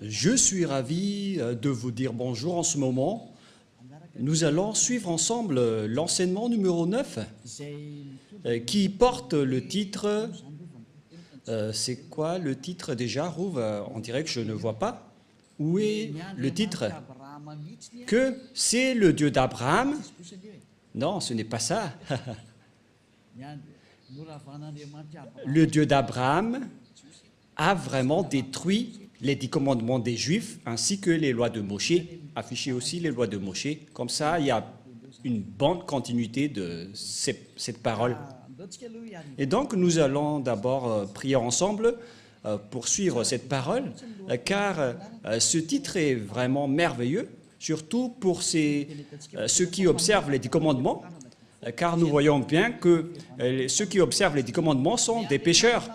Je suis ravi de vous dire bonjour en ce moment. Nous allons suivre ensemble l'enseignement numéro 9 qui porte le titre... c'est quoi le titre déjà, Rouv? On dirait que je ne vois pas. Où est le titre? Que c'est le Dieu d'Abraham? Non, ce n'est pas ça. Le Dieu d'Abraham a vraiment détruit les 10 commandements des Juifs ainsi que les lois de Moshe, affiché aussi les lois de Moshe. Comme ça, il y a une bonne continuité de cette parole. Et donc, nous allons d'abord prier ensemble pour suivre cette parole, car ce titre est vraiment merveilleux, surtout pour ceux qui observent les 10 commandements, car nous voyons bien que ceux qui observent les 10 commandements sont des pécheurs,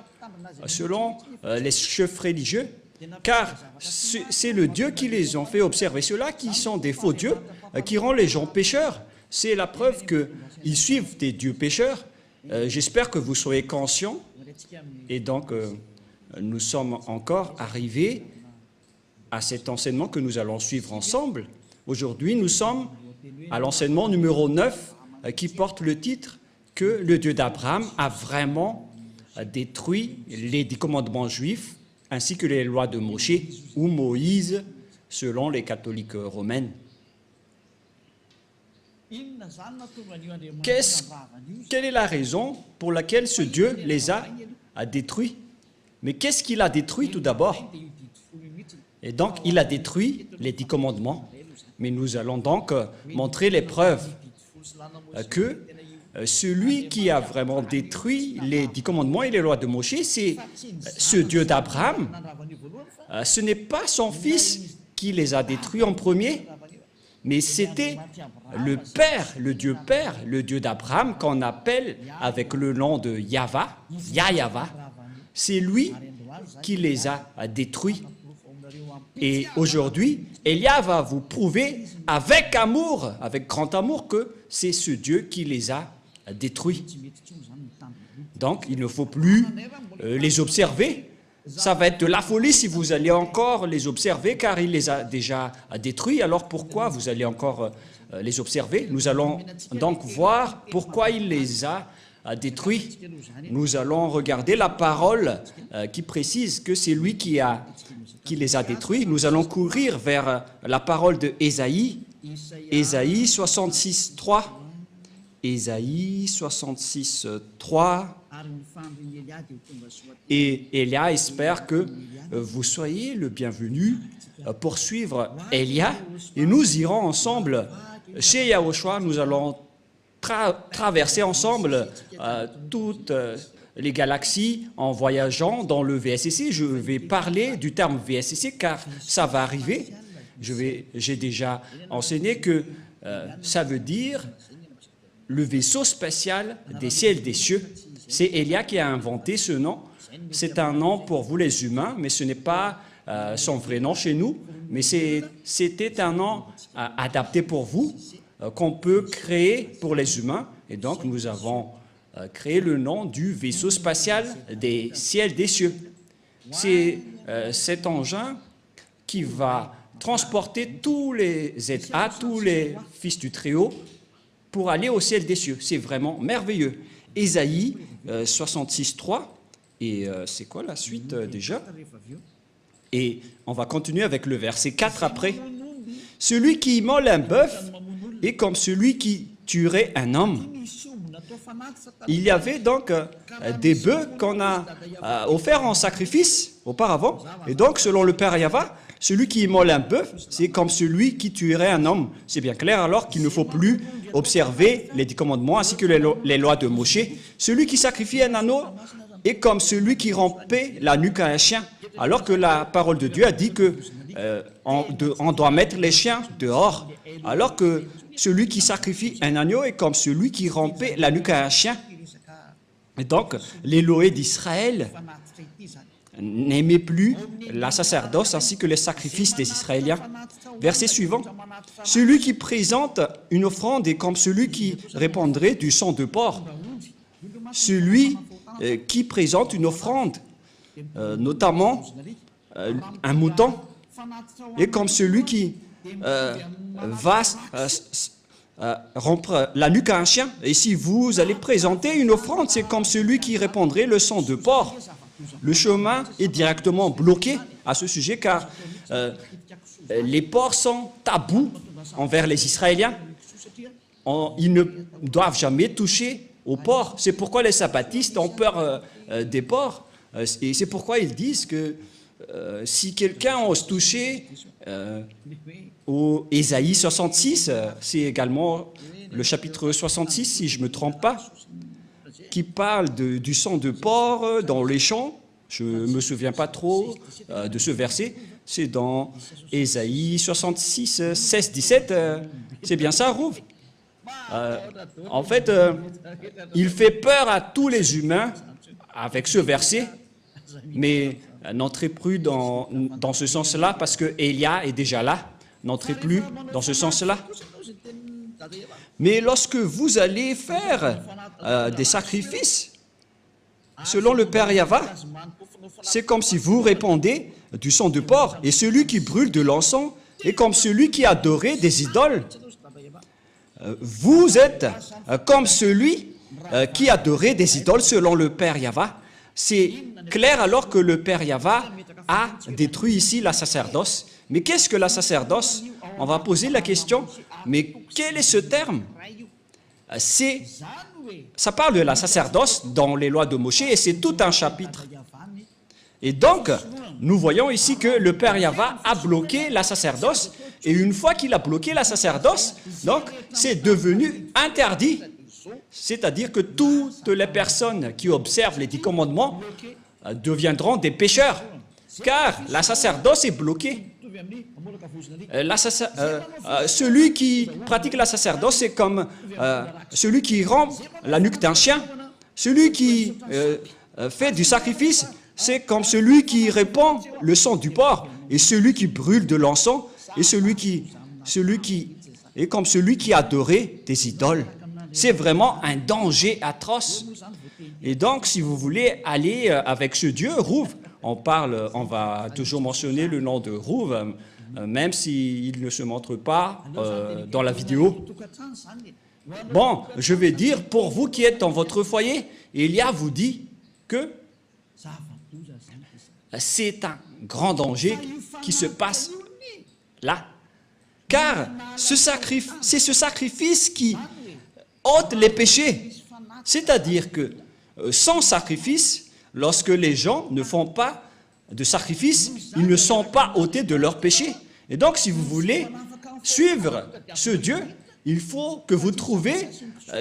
selon les chefs religieux, car c'est le Dieu qui les a fait observer. Ceux-là qui sont des faux dieux, qui rendent les gens pécheurs. C'est la preuve qu'ils suivent des dieux pécheurs. J'espère que vous soyez conscients. Et donc, nous sommes encore arrivés à cet enseignement que nous allons suivre ensemble. Aujourd'hui, nous sommes à l'enseignement numéro 9 qui porte le titre que le Dieu d'Abraham a vraiment détruit les 10 commandements juifs ainsi que les lois de Moshe ou Moïse selon les catholiques romaines. Quelle est la raison pour laquelle ce Dieu les a détruits? Mais qu'est-ce qu'il a détruit tout d'abord? Et donc, il a détruit les 10 commandements. Mais nous allons donc montrer les preuves que celui qui a vraiment détruit les 10 commandements et les lois de Moshe, c'est ce Dieu d'Abraham. Ce n'est pas son fils qui les a détruits en premier, mais c'était le Père, le Dieu d'Abraham, qu'on appelle avec le nom de Yahva, Yahva. C'est lui qui les a détruits. Et aujourd'hui, Elia va vous prouver avec amour, avec grand amour, que c'est ce Dieu qui les a détruits. Donc, il ne faut plus les observer. Ça va être de la folie si vous allez encore les observer, car il les a déjà détruits. Alors pourquoi vous allez encore les observer? Nous allons donc voir pourquoi il les a détruits. Nous allons regarder la parole qui précise que c'est lui qui les a détruits. Nous allons courir vers la parole de Ésaïe, Ésaïe 66, 3. Ésaïe 66, 3. Et Elia espère que vous soyez le bienvenu pour suivre Elia. Et nous irons ensemble chez Yahushua. Nous allons traverser ensemble toutes les galaxies en voyageant dans le VSCC. Je vais parler du terme VSCC car ça va arriver. J'ai déjà enseigné que ça veut dire le vaisseau spatial des ciels des cieux. C'est Elia qui a inventé ce nom. C'est un nom pour vous les humains, mais ce n'est pas son vrai nom chez nous, mais c'était un nom adapté pour vous, qu'on peut créer pour les humains. Et donc, nous avons créé le nom du vaisseau spatial des ciels des cieux. C'est cet engin qui va transporter tous les êtres, tous les fils du Très-Haut, pour aller au ciel des cieux. C'est vraiment merveilleux. Ésaïe 66, 3. Et c'est quoi la suite déjà? Et on va continuer avec le verset 4 après. Celui qui immole un bœuf est comme celui qui tuerait un homme. Il y avait donc des bœufs qu'on a offerts en sacrifice auparavant. Et donc, selon le Père Yahva, celui qui immole un bœuf, c'est comme celui qui tuerait un homme. C'est bien clair alors qu'il ne faut plus observer les 10 commandements ainsi que les lois de Moshe. Celui qui sacrifie un agneau est comme celui qui rompait la nuque à un chien. Alors que la parole de Dieu a dit qu'on doit mettre les chiens dehors. Alors que celui qui sacrifie un agneau est comme celui qui rompait la nuque à un chien. Et donc, l'Élohé d'Israël n'aimait plus la sacerdoce ainsi que les sacrifices des Israéliens. Verset suivant. Celui qui présente une offrande est comme celui qui répandrait du sang de porc. Celui qui présente une offrande, notamment un mouton, est comme celui qui va rompre la nuque à un chien. Et si vous allez présenter une offrande, c'est comme celui qui répandrait le sang de porc. Le chemin est directement bloqué à ce sujet car les porcs sont tabous envers les Israéliens. Ils ne doivent jamais toucher aux porcs. C'est pourquoi les sabbatistes ont peur des porcs. Et c'est pourquoi ils disent que si quelqu'un ose toucher au Ésaïe 66, c'est également le chapitre 66, si je ne me trompe pas, qui parle du sang de porc dans les champs. Je ne me souviens pas trop de ce verset. C'est dans Ésaïe 66, 16, 17. C'est bien ça, Rouv. En fait, il fait peur à tous les humains avec ce verset, mais n'entrez plus dans ce sens-là parce que Élia est déjà là. N'entrez plus dans ce sens-là. Mais lorsque vous allez faire des sacrifices, selon le Père Yahva, c'est comme si vous répandez du sang de porc, et celui qui brûle de l'encens est comme celui qui adorait des idoles. Vous êtes comme celui qui adorait des idoles selon le Père Yahva. C'est clair alors que le Père Yahva a détruit ici la sacerdoce. Mais qu'est-ce que la sacerdoce? On va poser la question, mais quel est ce terme? Ça parle de la sacerdoce dans les lois de Moïse et c'est tout un chapitre. Et donc, nous voyons ici que le Père Yahva a bloqué la sacerdoce et une fois qu'il a bloqué la sacerdoce, donc c'est devenu interdit. C'est-à-dire que toutes les personnes qui observent les 10 commandements deviendront des pécheurs, car la sacerdoce est bloquée. Celui qui pratique la sacerdoce, c'est comme celui qui rompt la nuque d'un chien. Celui qui fait du sacrifice, c'est comme celui qui répand le sang du porc. Et celui qui brûle de l'encens, et celui qui est comme celui qui adorait des idoles. C'est vraiment un danger atroce. Et donc, si vous voulez aller avec ce Dieu, Rouv, on va toujours mentionner le nom de Rouv, même s'il ne se montre pas dans la vidéo. Bon, je vais dire, pour vous qui êtes dans votre foyer, Élia vous dit que c'est un grand danger qui se passe là. Car c'est ce sacrifice qui ôte les péchés. C'est-à-dire que sans sacrifice, lorsque les gens ne font pas de sacrifice, ils ne sont pas ôtés de leurs péchés. Et donc, si vous voulez suivre ce Dieu, il faut que vous trouviez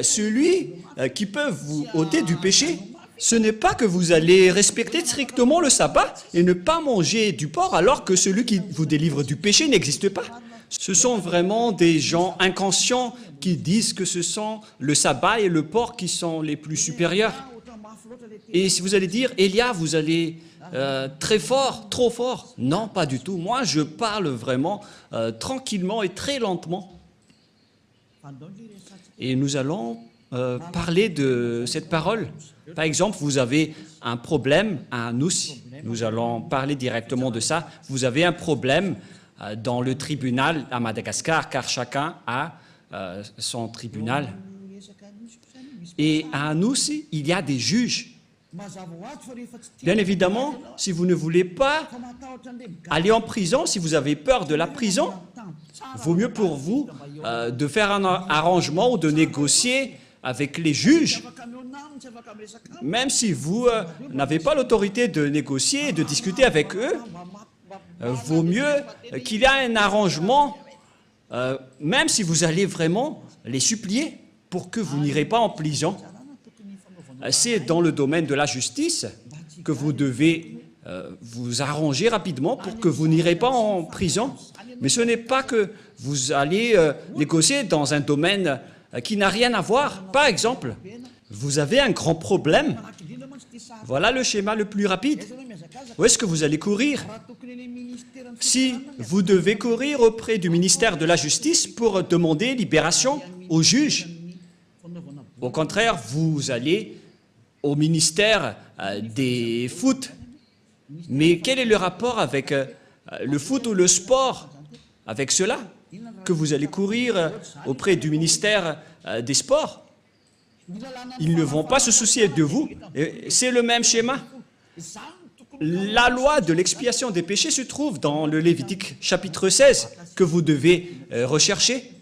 celui qui peut vous ôter du péché. Ce n'est pas que vous allez respecter strictement le sabbat et ne pas manger du porc alors que celui qui vous délivre du péché n'existe pas. Ce sont vraiment des gens inconscients qui disent que ce sont le sabbat et le porc qui sont les plus supérieurs. Et si vous allez dire, Élia, vous allez très fort, trop fort. Non, pas du tout. Moi, je parle vraiment tranquillement et très lentement. Et nous allons parler de cette parole. Par exemple, vous avez un problème à nous. Nous allons parler directement de ça. Vous avez un problème dans le tribunal à Madagascar, car chacun a son tribunal. Et à nous, il y a des juges. Bien évidemment, si vous ne voulez pas aller en prison, si vous avez peur de la prison, vaut mieux pour vous de faire un arrangement ou de négocier avec les juges. Même si vous n'avez pas l'autorité de négocier et de discuter avec eux, vaut mieux qu'il y ait un arrangement, même si vous allez vraiment les supplier pour que vous n'irez pas en prison. C'est dans le domaine de la justice que vous devez vous arranger rapidement pour que vous n'irez pas en prison. Mais ce n'est pas que vous allez négocier dans un domaine qui n'a rien à voir. Par exemple, vous avez un grand problème. Voilà le schéma le plus rapide. Où est-ce que vous allez courir? Si vous devez courir auprès du ministère de la Justice pour demander libération au juge, au contraire, vous allez au ministère des foot. Mais quel est le rapport avec le foot ou le sport avec cela, que vous allez courir auprès du ministère des Sports. Ils ne vont pas se soucier de vous. C'est le même schéma. La loi de l'expiation des péchés se trouve dans le Lévitique chapitre 16 que vous devez rechercher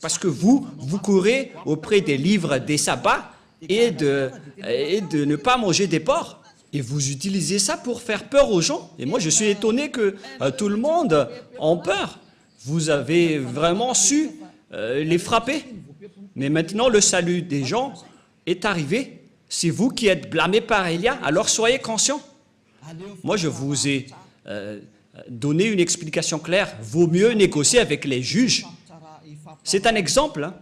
parce que vous courez auprès des livres des sabbats et de ne pas manger des porcs. Et vous utilisez ça pour faire peur aux gens. Et moi, je suis étonné que tout le monde ait peur. Vous avez vraiment su les frapper. Mais maintenant, le salut des gens est arrivé. C'est vous qui êtes blâmés par Élia, alors soyez conscients. Moi, je vous ai donné une explication claire. Vaut mieux négocier avec les juges. C'est un exemple. Hein.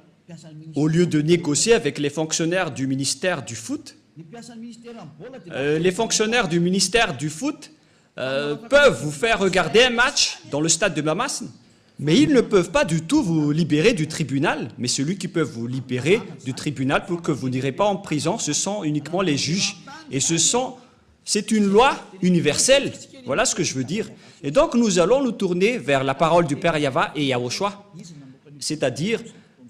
Au lieu de négocier avec les fonctionnaires du ministère du foot, les fonctionnaires du ministère du foot peuvent vous faire regarder un match dans le stade de Mamas, mais ils ne peuvent pas du tout vous libérer du tribunal. Mais celui qui peut vous libérer du tribunal pour que vous n'irez pas en prison, ce sont uniquement les juges. Et c'est une loi universelle. Voilà ce que je veux dire. Et donc, nous allons nous tourner vers la parole du Père Yahva et Yahushua, c'est-à-dire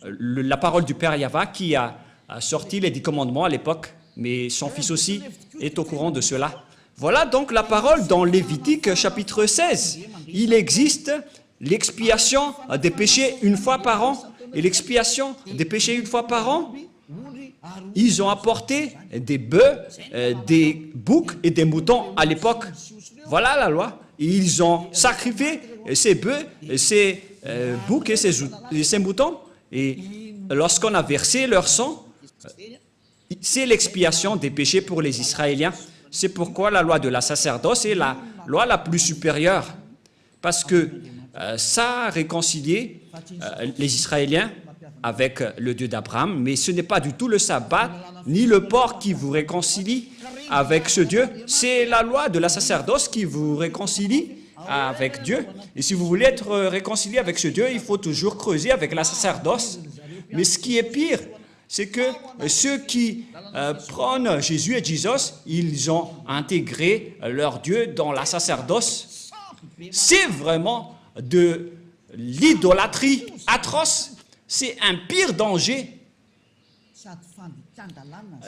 la parole du Père Yahva qui a sorti les 10 commandements à l'époque, mais son fils aussi est au courant de cela. Voilà donc la parole dans Lévitique chapitre 16. Il existe l'expiation des péchés une fois par an, et l'expiation des péchés une fois par an, ils ont apporté des bœufs, des boucs et des moutons à l'époque. Voilà la loi. Et ils ont sacrifié ces bœufs, ces boucs et ces moutons. Et lorsqu'on a versé leur sang, c'est l'expiation des péchés pour les Israéliens. C'est pourquoi la loi de la sacerdoce est la loi la plus supérieure. Parce que ça a réconcilié les Israéliens avec le Dieu d'Abraham, mais ce n'est pas du tout le sabbat ni le porc qui vous réconcilie avec ce Dieu. C'est la loi de la sacerdoce qui vous réconcilie avec Dieu. Et si vous voulez être réconcilié avec ce Dieu, il faut toujours creuser avec la sacerdoce. Mais ce qui est pire, c'est que ceux qui prônent Jésus et Jesus, ils ont intégré leur Dieu dans la sacerdoce. C'est vraiment de l'idolâtrie atroce. C'est un pire danger.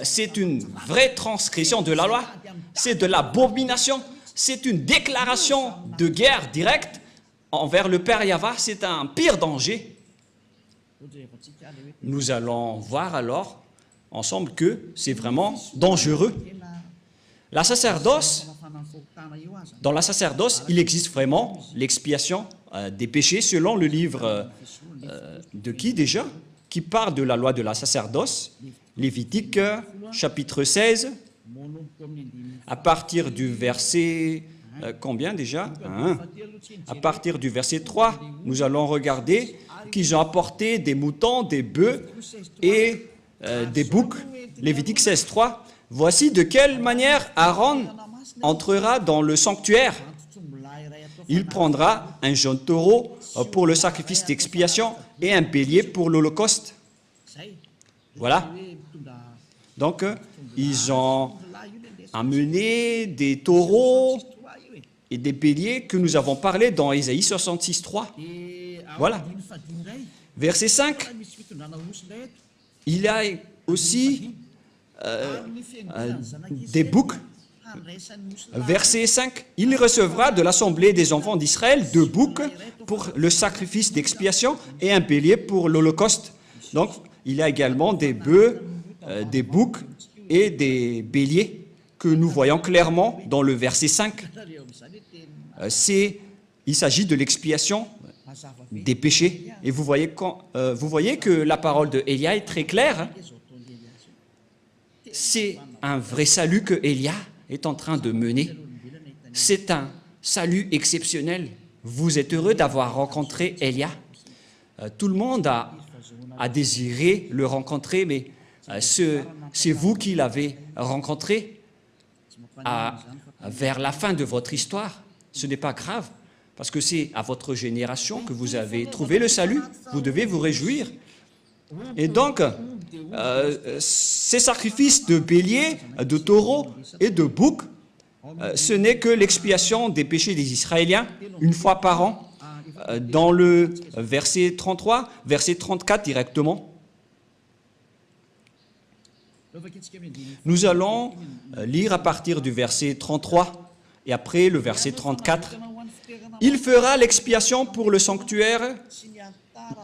C'est une vraie transgression de la loi. C'est de l'abomination. C'est une déclaration de guerre directe envers le Père Yahva. C'est un pire danger. Nous allons voir alors ensemble que c'est vraiment dangereux. La sacerdoce, dans la sacerdoce, il existe vraiment l'expiation des péchés selon le livre de qui déjà? Qui parle de la loi de la sacerdoce, Lévitique chapitre 16, à partir du verset, combien déjà? À partir du verset 3, nous allons regarder qu'ils ont apporté des moutons, des bœufs et des boucs. Lévitique 16, 3. Voici de quelle manière Aaron entrera dans le sanctuaire. Il prendra un jeune taureau pour le sacrifice d'expiation et un bélier pour l'holocauste. Voilà. Donc, ils ont amené des taureaux et des béliers que nous avons parlé dans Ésaïe 66, 3. Voilà. Verset 5. Il y a aussi des boucs. Verset 5. Il recevra de l'assemblée des enfants d'Israël 2 boucs pour le sacrifice d'expiation et un bélier pour l'holocauste. Donc, il y a également des bœufs, des boucs et des béliers que nous voyons clairement dans le verset 5. Il s'agit de l'expiation des péchés. Et vous voyez que la parole de Élia est très claire. Hein? C'est un vrai salut que Élia est en train de mener. C'est un salut exceptionnel. Vous êtes heureux d'avoir rencontré Élia. Tout le monde a désiré le rencontrer, mais c'est vous qui l'avez rencontré vers la fin de votre histoire. Ce n'est pas grave, parce que c'est à votre génération que vous avez trouvé le salut. Vous devez vous réjouir. Et donc, ces sacrifices de béliers, de taureaux et de boucs ce n'est que l'expiation des péchés des Israéliens, une fois par an, dans le verset 33, verset 34 directement. Nous allons lire à partir du verset 33 et après le verset 34. Il fera l'expiation pour le sanctuaire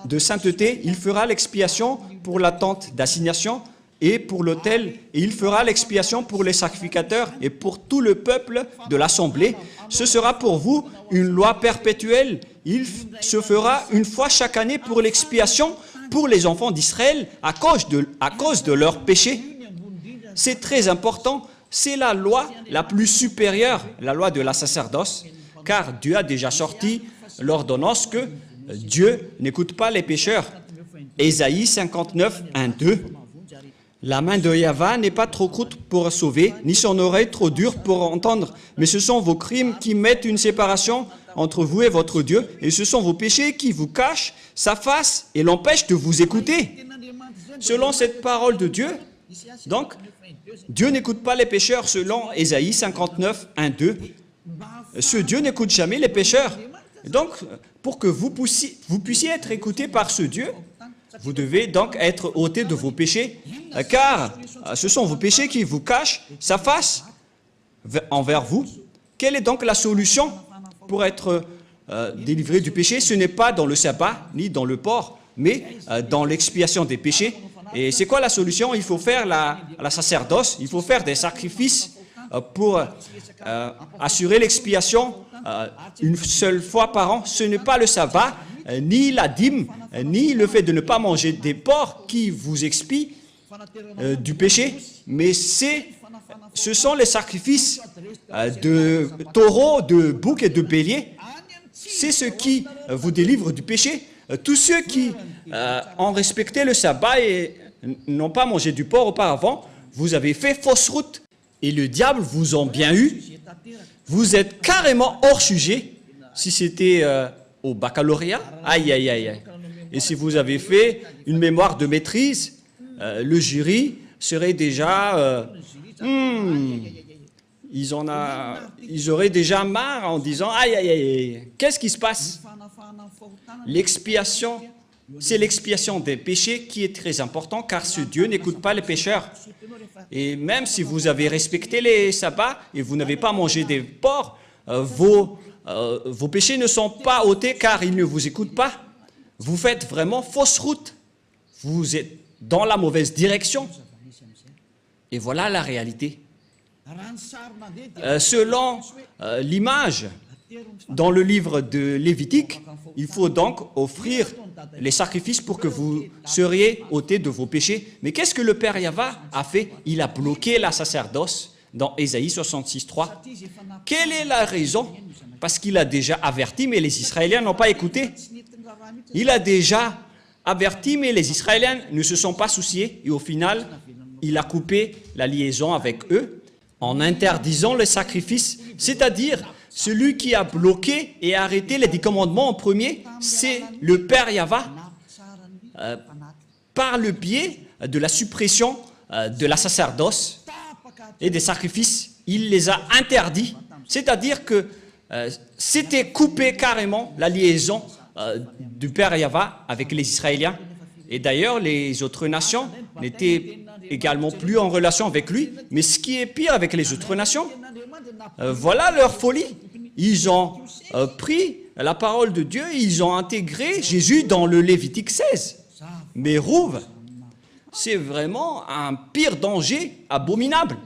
de sainteté, il fera l'expiation pour la tente d'assignation et pour l'autel, et il fera l'expiation pour les sacrificateurs et pour tout le peuple de l'assemblée. Ce sera pour vous une loi perpétuelle. Il se fera une fois chaque année pour l'expiation pour les enfants d'Israël à cause de leurs péchés. C'est très important. C'est la loi la plus supérieure, la loi de la sacerdoce, car Dieu a déjà sorti l'ordonnance que Dieu n'écoute pas les pécheurs. Ésaïe 59, 1, 2. La main de Yahva n'est pas trop courte pour sauver, ni son oreille trop dure pour entendre, mais ce sont vos crimes qui mettent une séparation entre vous et votre Dieu, et ce sont vos péchés qui vous cachent sa face et l'empêchent de vous écouter. Selon cette parole de Dieu, donc, Dieu n'écoute pas les pécheurs selon Ésaïe 59, 1, 2. Ce Dieu n'écoute jamais les pécheurs. Donc, pour que vous puissiez être écoutés par ce Dieu, vous devez donc être ôtés de vos péchés, car ce sont vos péchés qui vous cachent sa face envers vous. Quelle est donc la solution pour être délivré du péché? Ce n'est pas dans le sabbat, ni dans le port, mais dans l'expiation des péchés. Et c'est quoi la solution? Il faut faire la sacerdoce, il faut faire des sacrifices pour assurer l'expiation une seule fois par an. Ce n'est pas le sabbat, ni la dîme, ni le fait de ne pas manger des porcs qui vous expient du péché, mais ce sont les sacrifices de taureaux, de boucs et de béliers. C'est ce qui vous délivre du péché. Tous ceux qui ont respecté le sabbat et n'ont pas mangé du porc auparavant, vous avez fait fausse route. Et le diable vous en bien eu. Vous êtes carrément hors sujet. Si c'était au baccalauréat, aïe, aïe, aïe, aïe. Et si vous avez fait une mémoire de maîtrise, le jury serait déjà... ils auraient déjà marre en disant, aïe, aïe, aïe, qu'est-ce qui se passe? L'expiation, c'est l'expiation des péchés qui est très important, car ce Dieu n'écoute pas les pécheurs. Et même si vous avez respecté les sabbats et vous n'avez pas mangé des porcs, vos péchés ne sont pas ôtés car il ne vous écoute pas. Vous faites vraiment fausse route. Vous êtes dans la mauvaise direction. Et voilà la réalité. Selon l'image dans le livre de Lévitique, il faut donc offrir les sacrifices pour que vous seriez ôtés de vos péchés. Mais qu'est-ce que le Père Yahva a fait? Il a bloqué la sacerdoce dans Ésaïe 66, 3. Quelle est la raison? Parce qu'il a déjà averti, mais les Israéliens n'ont pas écouté. Il a déjà averti, mais les Israéliens ne se sont pas souciés. Et au final, il a coupé la liaison avec eux en interdisant les sacrifices. C'est-à-dire, celui qui a bloqué et arrêté les 10 commandements en premier, c'est le Père Yahva, par le biais de la suppression de la sacerdoce et des sacrifices. Il les a interdits. C'est-à-dire que c'était coupé carrément la liaison du Père Yahva avec les Israéliens. Et d'ailleurs, les autres nations n'étaient également plus en relation avec lui. Mais ce qui est pire avec les autres nations, voilà leur folie. Ils ont pris la parole de Dieu et ils ont intégré Jésus dans le Lévitique 16. Mais Rouve, c'est vraiment un pire danger abominable.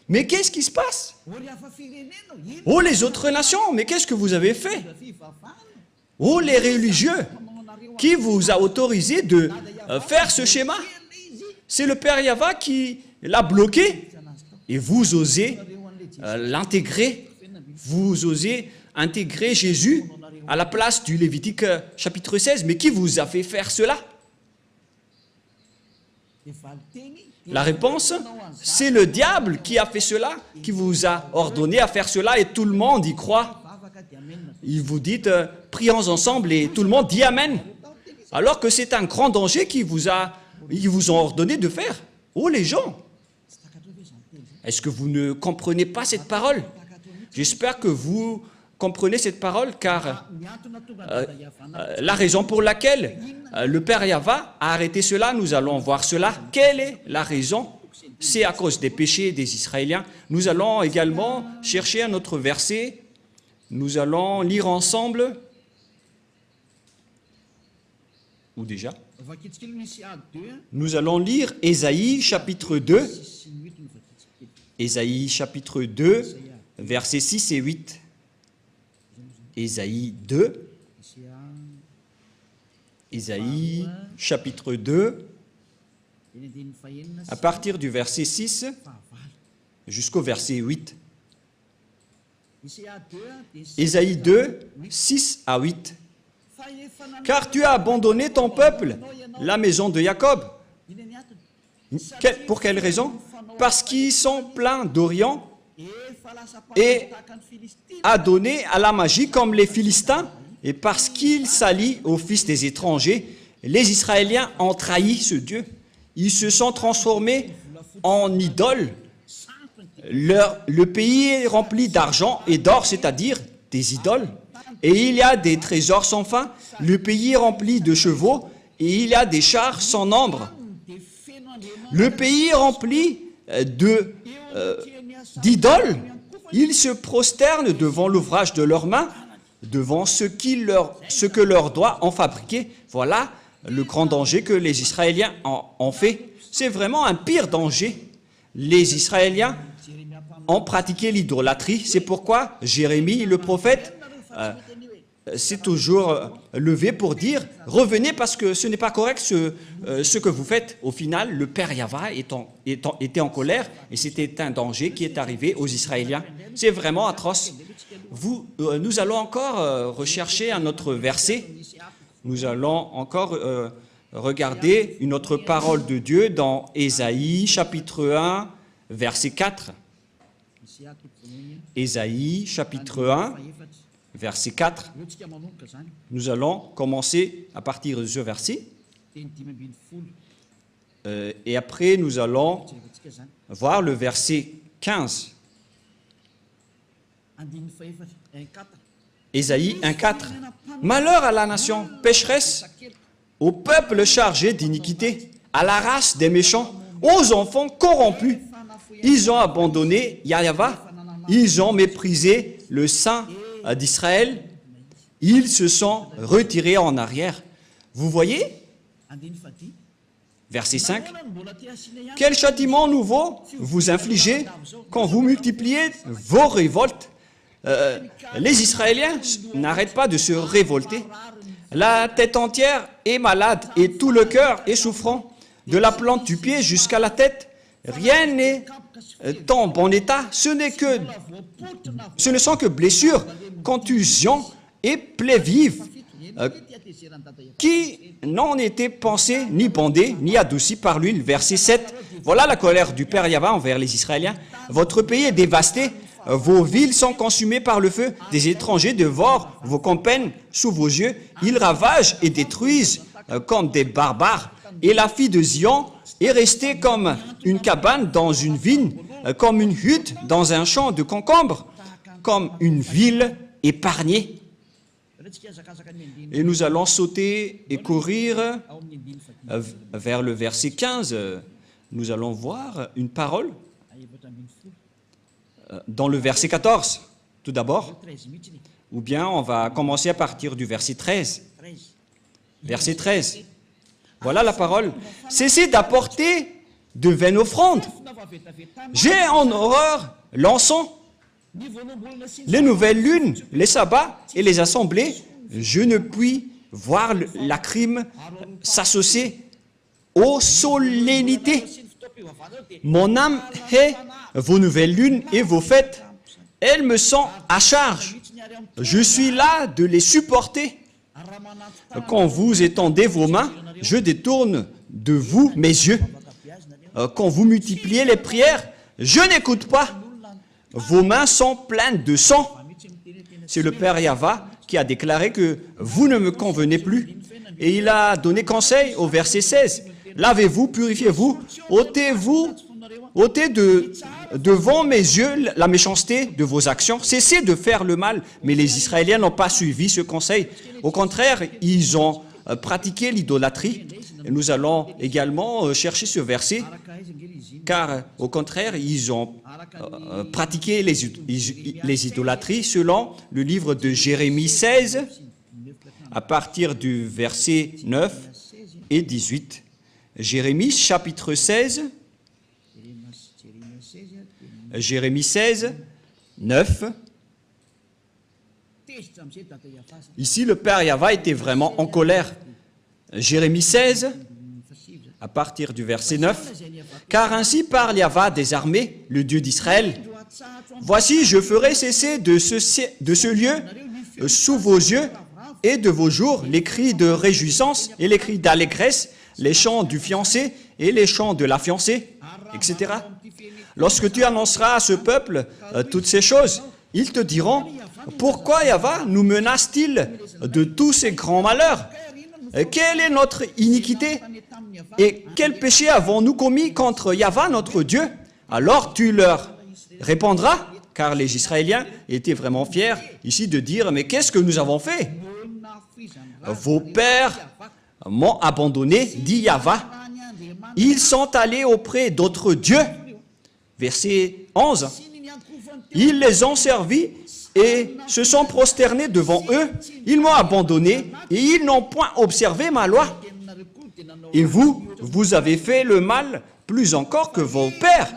Mais qu'est-ce qui se passe? Oh, les autres nations, mais qu'est-ce que vous avez fait? Oh, les religieux, qui vous a autorisé de faire ce schéma? C'est le Père Yahva qui l'a bloqué. Et vous osez l'intégrer. Vous osez intégrer Jésus à la place du Lévitique chapitre 16. Mais qui vous a fait faire cela? La réponse, c'est le diable qui a fait cela, qui vous a ordonné à faire cela et tout le monde y croit. Il vous dit, prions ensemble et tout le monde dit Amen. Alors que c'est un grand danger qu'ils vous ont ordonné de faire. Oh les gens, est-ce que vous ne comprenez pas cette parole? J'espère que vous comprenez cette parole, car la raison pour laquelle le Père Yahva a arrêté cela, nous allons voir cela. Quelle est la raison? C'est à cause des péchés des Israéliens. Nous allons également chercher un autre verset. Nous allons lire ensemble. Ou déjà? Nous allons lire Ésaïe chapitre 2. Ésaïe chapitre 2, versets 6 et 8. Ésaïe 2. Ésaïe chapitre 2, à partir du verset 6 jusqu'au verset 8. Ésaïe 2, 6 à 8. Car tu as abandonné ton peuple, la maison de Jacob. Pour quelle raison? Parce qu'ils sont pleins d'Orient et a donné à la magie comme les Philistins, et parce qu'ils s'allient aux fils des étrangers, les Israéliens ont trahi ce Dieu. Ils se sont transformés en idoles. Le pays est rempli d'argent et d'or, c'est-à-dire des idoles. Et il y a des trésors sans fin. Le pays est rempli de chevaux et il y a des chars sans nombre. Le pays est rempli d'idoles. Ils se prosternent devant l'ouvrage de leurs mains, devant ce que leurs doigts ont fabriqué. Voilà le grand danger que les Israéliens ont fait. C'est vraiment un pire danger. Les Israéliens ont pratiqué l'idolâtrie. C'est pourquoi Jérémie, le prophète, s'est toujours levé pour dire « Revenez parce que ce n'est pas correct ce que vous faites. » Au final, le Père Yahva était en colère et c'était un danger qui est arrivé aux Israéliens. C'est vraiment atroce. Nous allons encore rechercher un autre verset. Nous allons encore regarder une autre parole de Dieu dans Ésaïe chapitre 1, verset 4. Ésaïe chapitre 1, verset 4. Nous allons commencer à partir de ce verset. Et après, nous allons voir le verset 15. Ésaïe 1, 4. Malheur à la nation pécheresse, au peuple chargé d'iniquité, à la race des méchants, aux enfants corrompus. Ils ont abandonné Yahva, ils ont méprisé le Saint d'Israël, ils se sont retirés en arrière. Vous voyez? Verset 5. Quel châtiment nouveau vous infligez quand vous multipliez vos révoltes? Les Israéliens n'arrêtent pas de se révolter. La tête entière est malade et tout le cœur est souffrant. De la plante du pied jusqu'à la tête, rien n'est en bon état. Ce ne sont que blessures, contusions et plaies vives qui n'ont été pansées, ni bandées, ni adoucies par l'huile. Verset 7. Voilà la colère du Père Yahva envers les Israéliens. Votre pays est dévasté. Vos villes sont consumées par le feu. Des étrangers dévorent vos campagnes sous vos yeux. Ils ravagent et détruisent comme des barbares. Et la fille de Zion est restée comme une cabane dans une vigne, comme une hutte dans un champ de concombres, comme une ville épargnée. Et nous allons sauter et courir vers le verset 15. Nous allons voir une parole dans le verset 14, tout d'abord. Ou bien on va commencer à partir du verset 13. Verset 13. Voilà la parole. Cessez d'apporter de vaines offrandes. J'ai en horreur l'encens, les nouvelles lunes, les sabbats et les assemblées. Je ne puis voir la crime s'associer aux solennités. Mon âme hait vos nouvelles lunes et vos fêtes. Elles me sont à charge. Je suis là de les supporter. Quand vous étendez vos mains, je détourne de vous mes yeux. Quand vous multipliez les prières, je n'écoute pas. Vos mains sont pleines de sang. C'est le Père Yahva qui a déclaré que vous ne me convenez plus. Et il a donné conseil au verset 16. Lavez-vous, purifiez-vous, ôtez-vous ôtez devant mes yeux la méchanceté de vos actions. Cessez de faire le mal. Mais les Israéliens n'ont pas suivi ce conseil. Au contraire, ils ont pratiqué l'idolâtrie. Et nous allons également chercher ce verset, car au contraire, ils ont pratiqué les idolâtries selon le livre de Jérémie 16, à partir du verset 9 et 18. Jérémie chapitre 16, Jérémie 16, 9. Ici, le Père Yahva était vraiment en colère. Jérémie 16, à partir du verset 9. « Car ainsi parle Yahva des armées, le Dieu d'Israël. Voici, je ferai cesser de ce lieu, sous vos yeux et de vos jours, les cris de réjouissance et les cris d'allégresse, les chants du fiancé et les chants de la fiancée, etc. Lorsque tu annonceras à ce peuple toutes ces choses, ils te diront, « Pourquoi Yahva nous menace-t-il de tous ces grands malheurs ? Quelle est notre iniquité et quel péché avons-nous commis contre Yahva notre Dieu ?» Alors tu leur répondras, car les Israéliens étaient vraiment fiers ici de dire, « Mais qu'est-ce que nous avons fait ? Vos pères m'ont abandonné, dit Yahva. Ils sont allés auprès d'autres dieux. » Verset 11. « Ils les ont servis et se sont prosternés devant eux. Ils m'ont abandonné et ils n'ont point observé ma loi. Et vous avez fait le mal plus encore que vos pères.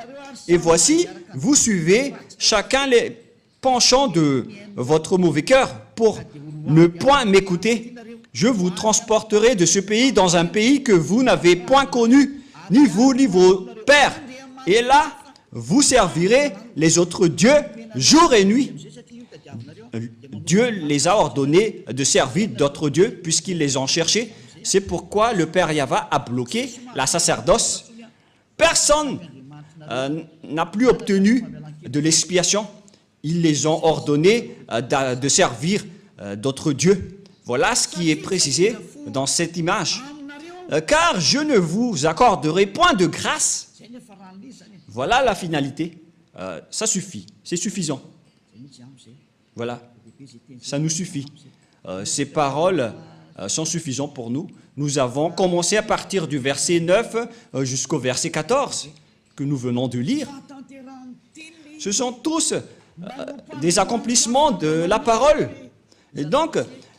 Et voici, vous suivez chacun les penchants de votre mauvais cœur pour ne point m'écouter. Je vous transporterai de ce pays dans un pays que vous n'avez point connu, ni vous ni vos pères. Et là, vous servirez les autres dieux jour et nuit. » Dieu les a ordonnés de servir d'autres dieux puisqu'ils les ont cherchés. C'est pourquoi le Père Yahva a bloqué la sacerdoce. Personne n'a plus obtenu de l'expiation. Ils les ont ordonnés de servir d'autres dieux. Voilà ce qui est précisé dans cette image. Car je ne vous accorderai point de grâce. Voilà la finalité. Ça suffit, c'est suffisant. Voilà, ça nous suffit. Ces paroles sont suffisantes pour nous. Nous avons commencé à partir du verset 9 jusqu'au verset 14 que nous venons de lire. Ce sont tous des accomplissements de la parole. Et donc,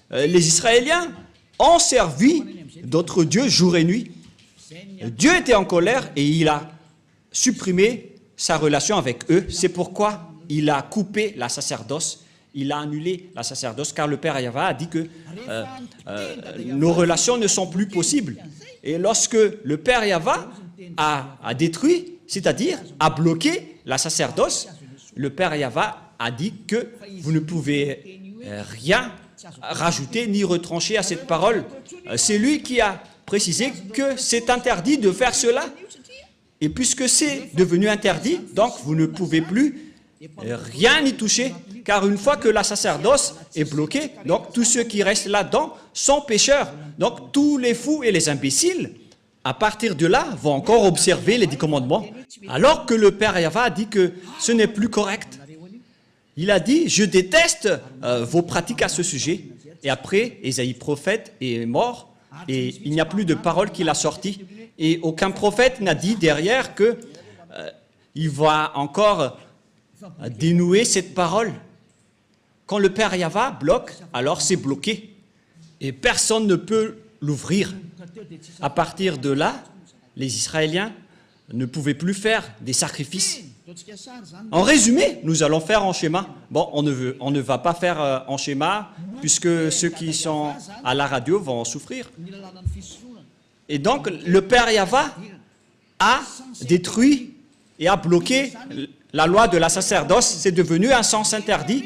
les Israéliens ont servi d'autres dieux jour et nuit. Dieu était en colère et il a supprimé sa relation avec eux. C'est pourquoi il a coupé la sacerdoce. Il a annulé la sacerdoce car le Père Yahva a dit que nos relations ne sont plus possibles. Et lorsque le Père Yahva a détruit, c'est-à-dire a bloqué la sacerdoce, le Père Yahva a dit que vous ne pouvez rien rajouter ni retrancher à cette parole. C'est lui qui a précisé que c'est interdit de faire cela. Et puisque c'est devenu interdit, donc vous ne pouvez plus rien y toucher. Car une fois que la sacerdoce est bloquée, donc tous ceux qui restent là-dedans sont pécheurs. Donc tous les fous et les imbéciles, à partir de là, vont encore observer les 10 commandements. Alors que le Père Yahva a dit que ce n'est plus correct. Il a dit, je déteste vos pratiques à ce sujet. Et après, Ésaïe prophète est mort et il n'y a plus de parole qu'il a sortie. Et aucun prophète n'a dit derrière que il va encore dénouer cette parole. Quand le Père Yahva bloque, alors c'est bloqué. Et personne ne peut l'ouvrir. À partir de là, les Israéliens ne pouvaient plus faire des sacrifices. En résumé, nous allons faire en schéma. Bon, on ne va pas faire en schéma, puisque ceux qui sont à la radio vont en souffrir. Et donc, le Père Yahva a détruit et a bloqué la loi de la sacerdoce. C'est devenu un sens interdit.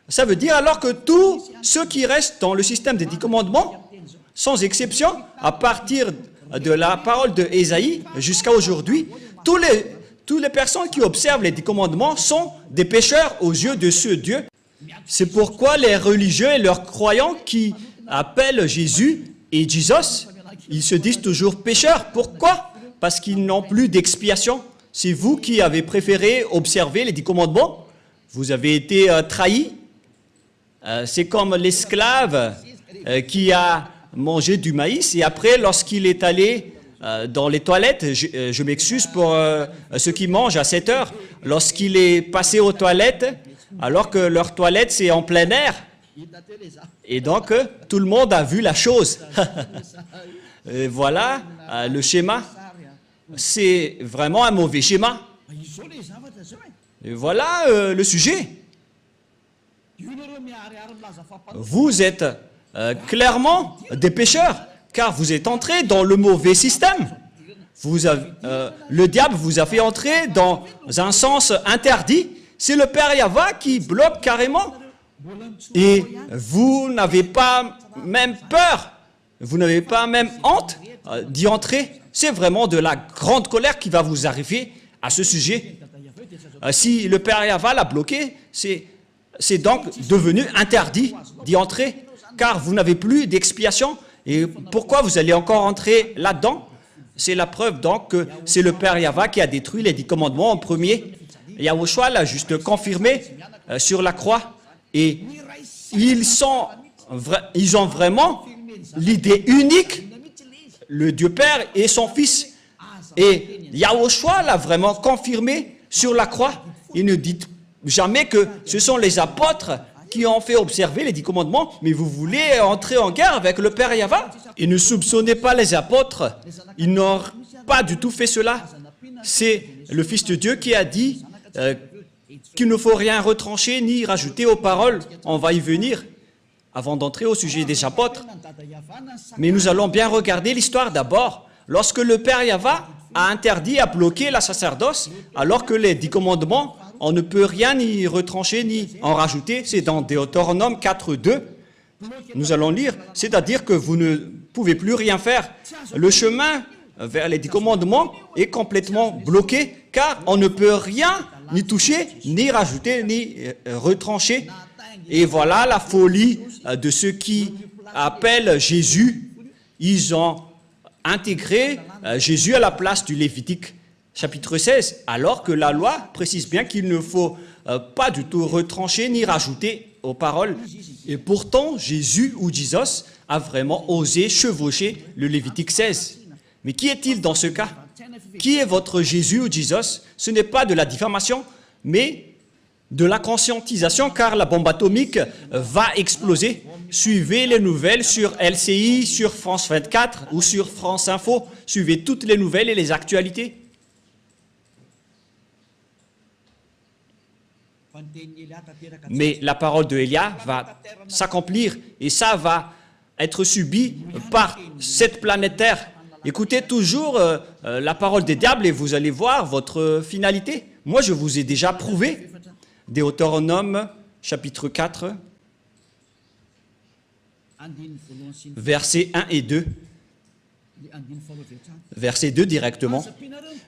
Ça veut dire alors que tous ceux qui restent dans le système des 10 commandements, sans exception, à partir de la parole de Ésaïe jusqu'à aujourd'hui, toutes les personnes qui observent les 10 commandements sont des pécheurs aux yeux de ce Dieu. C'est pourquoi les religieux et leurs croyants qui appellent Jésus et Jesus, ils se disent toujours pécheurs. Pourquoi? Parce qu'ils n'ont plus d'expiation. C'est vous qui avez préféré observer les 10 commandements. Vous avez été trahis. C'est comme l'esclave qui a mangé du maïs et après, lorsqu'il est allé dans les toilettes, je m'excuse pour ceux qui mangent à 7 heures, lorsqu'il est passé aux toilettes, alors que leur toilette c'est en plein air, et donc tout le monde a vu la chose. Et voilà le schéma, c'est vraiment un mauvais schéma. Et voilà le sujet. Vous êtes clairement des pécheurs, car vous êtes entrés dans le mauvais système. Le diable vous a fait entrer dans un sens interdit. C'est le Père Yahva qui bloque carrément. Et vous n'avez pas même peur, vous n'avez pas même honte d'y entrer. C'est vraiment de la grande colère qui va vous arriver à ce sujet. Si le Père Yahva l'a bloqué, c'est donc devenu interdit d'y entrer, car vous n'avez plus d'expiation. Et pourquoi vous allez encore entrer là-dedans? C'est la preuve donc que c'est le Père Yahva qui a détruit les 10 commandements en premier. Yahushua l'a juste confirmé sur la croix. Et ils ont vraiment l'idée unique, le Dieu Père et son Fils. Et Yahushua l'a vraiment confirmé sur la croix. Il ne dit jamais que ce sont les apôtres qui ont fait observer les 10 commandements, mais vous voulez entrer en guerre avec le Père Yahva. Et ne soupçonnez pas les apôtres, ils n'ont pas du tout fait cela. C'est le Fils de Dieu qui a dit qu'il ne faut rien retrancher ni rajouter aux paroles. On va y venir avant d'entrer au sujet des apôtres. Mais nous allons bien regarder l'histoire d'abord. Lorsque le Père Yahva a interdit, a bloqué la sacerdoce, alors que les 10 commandements, on ne peut rien ni retrancher ni en rajouter. C'est dans Deutéronome 4.2. Nous allons lire, c'est-à-dire que vous ne pouvez plus rien faire. Le chemin vers les 10 commandements est complètement bloqué, car on ne peut rien ni toucher, ni rajouter, ni retrancher. Et voilà la folie de ceux qui appellent Jésus. Ils ont intégré Jésus à la place du Lévitique chapitre 16, alors que la loi précise bien qu'il ne faut pas du tout retrancher ni rajouter aux paroles. Et pourtant, Jésus ou Jesus a vraiment osé chevaucher le Lévitique 16. Mais qui est-il dans ce cas? Qui est votre Jésus ou Jesus? Ce n'est pas de la diffamation, mais de la conscientisation, car la bombe atomique va exploser. Suivez les nouvelles sur LCI, sur France 24 ou sur France Info. Suivez toutes les nouvelles et les actualités. Mais la parole de Élia va s'accomplir et ça va être subi par cette planète Terre. Écoutez toujours la parole des diables et vous allez voir votre finalité. Moi, je vous ai déjà prouvé. Deutéronome, chapitre 4, versets 1 et 2. Verset 2 directement.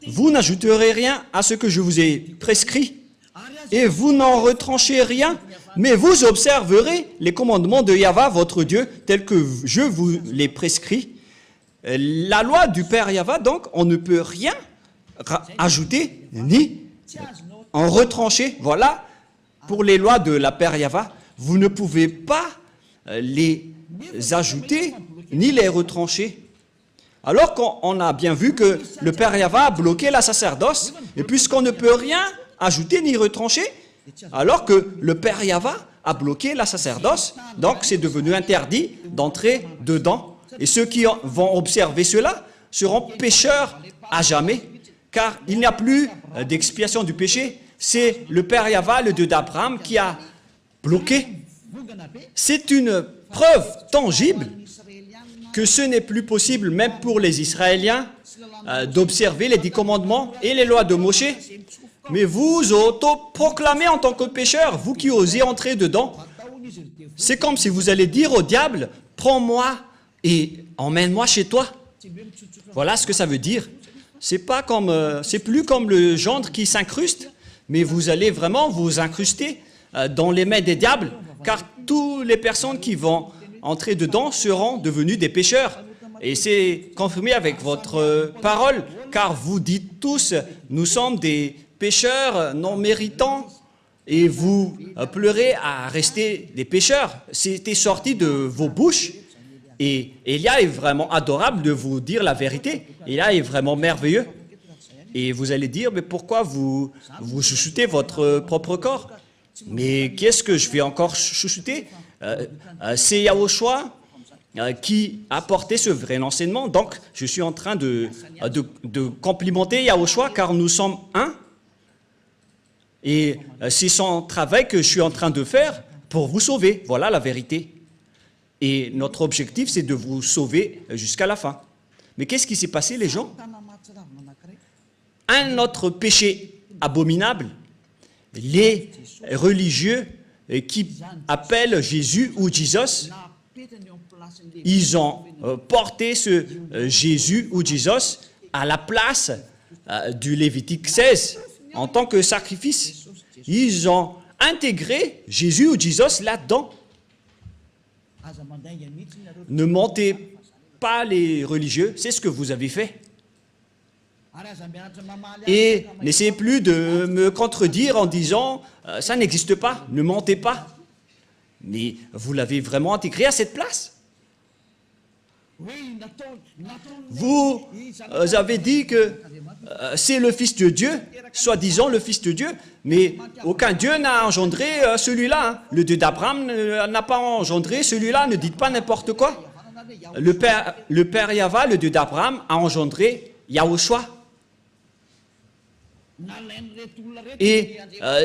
Vous n'ajouterez rien à ce que je vous ai prescrit, et vous n'en retranchez rien, mais vous observerez les commandements de Yahva, votre Dieu, tels que je vous les prescris. La loi du Père Yahva, donc, on ne peut rien ajouter ni en retrancher. Voilà, pour les lois de la Père Yahva, vous ne pouvez pas les ajouter ni les retrancher. Alors qu'on a bien vu que le Père Yahva a bloqué la sacerdoce, et puisqu'on ne peut rien ajouter ni retrancher, alors que le Père Yahva a bloqué la sacerdoce, donc c'est devenu interdit d'entrer dedans. Et ceux qui vont observer cela seront pécheurs à jamais, car il n'y a plus d'expiation du péché. C'est le Père Yahva, le Dieu d'Abraham, qui a bloqué. C'est une preuve tangible que ce n'est plus possible, même pour les Israéliens, d'observer les 10 commandements et les lois de Moshe. Mais vous auto-proclamez en tant que pécheur, vous qui osez entrer dedans. C'est comme si vous allez dire au diable, prends-moi et emmène-moi chez toi. Voilà ce que ça veut dire. C'est plus comme le gendre qui s'incruste, mais vous allez vraiment vous incruster dans les mains des diables, car toutes les personnes qui vont entrer dedans seront devenues des pécheurs. Et c'est confirmé avec votre parole, car vous dites tous, nous sommes des pécheurs non méritants, et vous pleurez à rester des pécheurs. C'était sorti de vos bouches, et Élia est vraiment adorable de vous dire la vérité. Élia est vraiment merveilleux. Et vous allez dire, mais pourquoi vous chouchoutez votre propre corps? Mais qu'est-ce que je vais encore chouchouter? C'est Yahushua qui a porté ce vrai enseignement. Donc, je suis en train de complimenter Yahushua, car nous sommes un. Et c'est son travail que je suis en train de faire pour vous sauver. Voilà la vérité. Et notre objectif, c'est de vous sauver jusqu'à la fin. Mais qu'est-ce qui s'est passé, les gens? Un autre péché abominable, les religieux qui appellent Jésus ou Jesus, ils ont porté ce Jésus ou Jesus à la place du Lévitique 16 en tant que sacrifice. Ils ont intégré Jésus ou Jesus là-dedans. Ne mentez pas les religieux, c'est ce que vous avez fait. Et n'essayez plus de me contredire en disant « ça n'existe pas, ne mentez pas ». Mais vous l'avez vraiment intégré à cette place. Vous avez dit que c'est le Fils de Dieu, soi-disant le Fils de Dieu, mais aucun Dieu n'a engendré celui-là. Le Dieu d'Abraham n'a pas engendré celui-là, ne dites pas n'importe quoi. Le Père Yahva, le Dieu d'Abraham, a engendré Yahushua. Et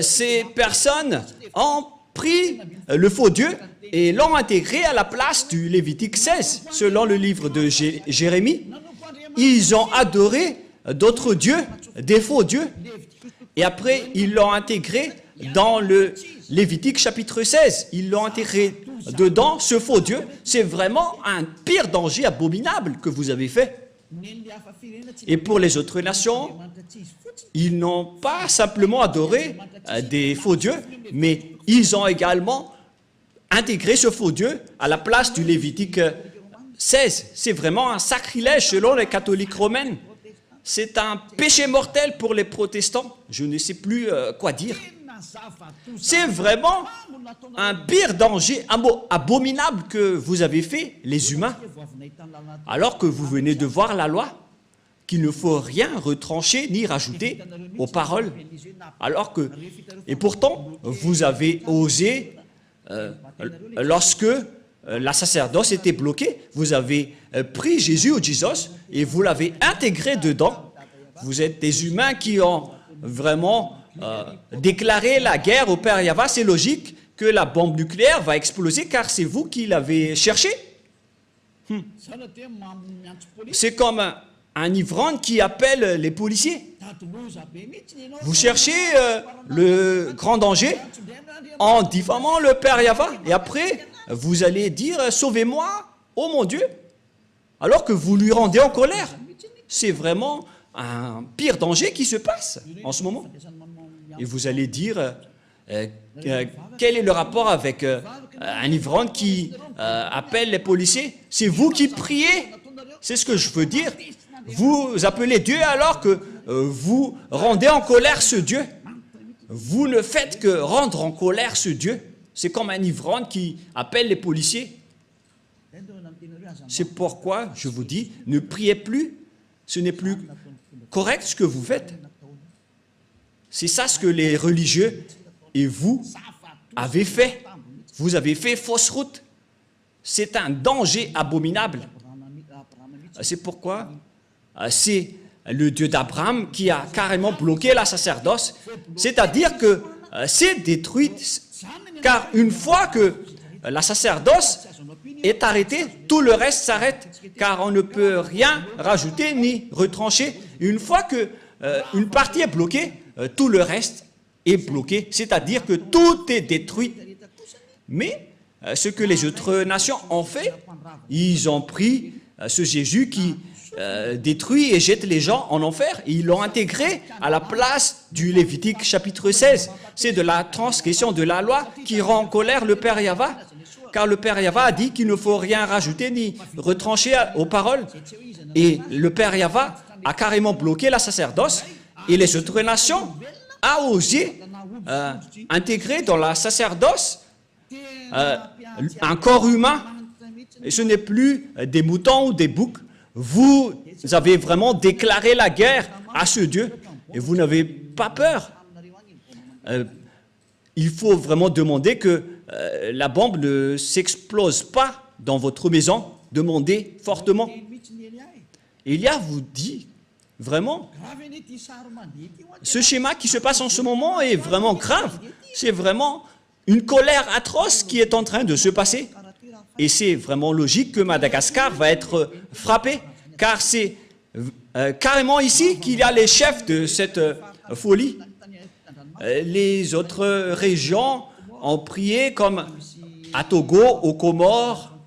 ces personnes ont pris le faux Dieu et l'ont intégré à la place du Lévitique 16, selon le livre de Jérémie. Ils ont adoré d'autres dieux, des faux dieux, et après ils l'ont intégré dans le Lévitique chapitre 16. Ils l'ont intégré dedans, ce faux Dieu. C'est vraiment un pire danger abominable que vous avez fait. Et pour les autres nations, ils n'ont pas simplement adoré des faux dieux, mais ils ont également intégré ce faux Dieu à la place du Lévitique 16. C'est vraiment un sacrilège selon les catholiques romaines. C'est un péché mortel pour les protestants. Je ne sais plus quoi dire. C'est vraiment un pire danger abominable que vous avez fait, les humains, alors que vous venez de voir la loi, qu'il ne faut rien retrancher ni rajouter aux paroles. Et pourtant, vous avez osé, lorsque la sacerdoce était bloquée, vous avez pris Jésus ou Jesus et vous l'avez intégré dedans. Vous êtes des humains qui ont vraiment déclaré la guerre au Père Yahva. C'est logique que la bombe nucléaire va exploser car c'est vous qui l'avez cherché. C'est comme un ivrogne qui appelle les policiers. Vous cherchez le grand danger en diffamant le Père Yahva. Et après, vous allez dire « Sauvez-moi, oh mon Dieu !» alors que vous lui rendez en colère. C'est vraiment un pire danger qui se passe en ce moment. Et vous allez dire quel est le rapport avec un ivrogne qui appelle les policiers? C'est vous qui priez. C'est ce que je veux dire. Vous appelez Dieu alors que vous rendez en colère ce Dieu. Vous ne faites que rendre en colère ce Dieu. C'est comme un ivrogne qui appelle les policiers. C'est pourquoi je vous dis, ne priez plus. Ce n'est plus correct ce que vous faites. C'est ça ce que les religieux et vous avez fait. Vous avez fait fausse route. C'est un danger abominable. C'est pourquoi c'est le Dieu d'Abraham qui a carrément bloqué la sacerdoce. C'est-à-dire que c'est détruit, car une fois que la sacerdoce est arrêtée, tout le reste s'arrête, car on ne peut rien rajouter ni retrancher. Une fois que une partie est bloquée, tout le reste est bloqué, c'est-à-dire que tout est détruit. Mais ce que les autres nations ont fait, ils ont pris ce Jésus qui détruit et jette les gens en enfer, et ils l'ont intégré à la place du Lévitique chapitre 16. C'est de la transgression de la loi qui rend en colère le Père Yahva. car le Père Yahva a dit qu'il ne faut rien rajouter ni retrancher aux paroles. Et le Père Yahva a carrément bloqué la sacerdoce et les autres nations a osé intégrer dans la sacerdoce un corps humain. Et ce n'est plus des moutons ou des boucs. Vous avez vraiment déclaré la guerre à ce Dieu et vous n'avez pas peur. Il faut vraiment demander que la bombe ne s'explose pas dans votre maison. Demandez fortement. Élia vous dit vraiment, ce schéma qui se passe en ce moment est vraiment grave. C'est vraiment une colère atroce qui est en train de se passer. Et c'est vraiment logique que Madagascar va être frappé, car c'est carrément ici qu'il y a les chefs de cette folie. Les autres régions ont prié comme à Togo, aux Comores,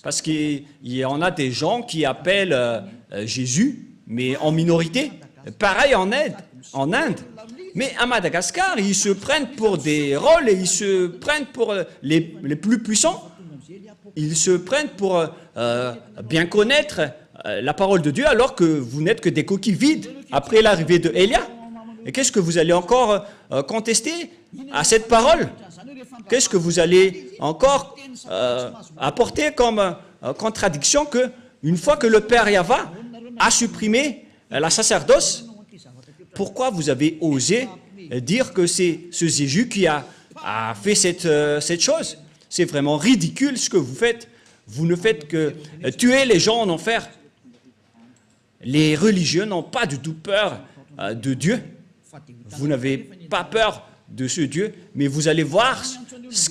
parce qu'il y en a des gens qui appellent Jésus, mais en minorité. Pareil en Inde. Mais à Madagascar, ils se prennent pour des rôles et ils se prennent pour les plus puissants. Ils se prennent pour bien connaître la parole de Dieu alors que vous n'êtes que des coquilles vides après l'arrivée de Élia. Et qu'est-ce que vous allez encore contester à cette parole? Qu'est-ce que vous allez encore apporter comme contradiction que une fois que le Père Yahva a supprimé la sacerdoce, pourquoi vous avez osé dire que c'est ce Jésus qui a fait cette chose? C'est vraiment ridicule ce que vous faites. Vous ne faites que tuer les gens en enfer. Les religieux n'ont pas du tout peur de Dieu. Vous n'avez pas peur de ce Dieu, mais vous allez voir ce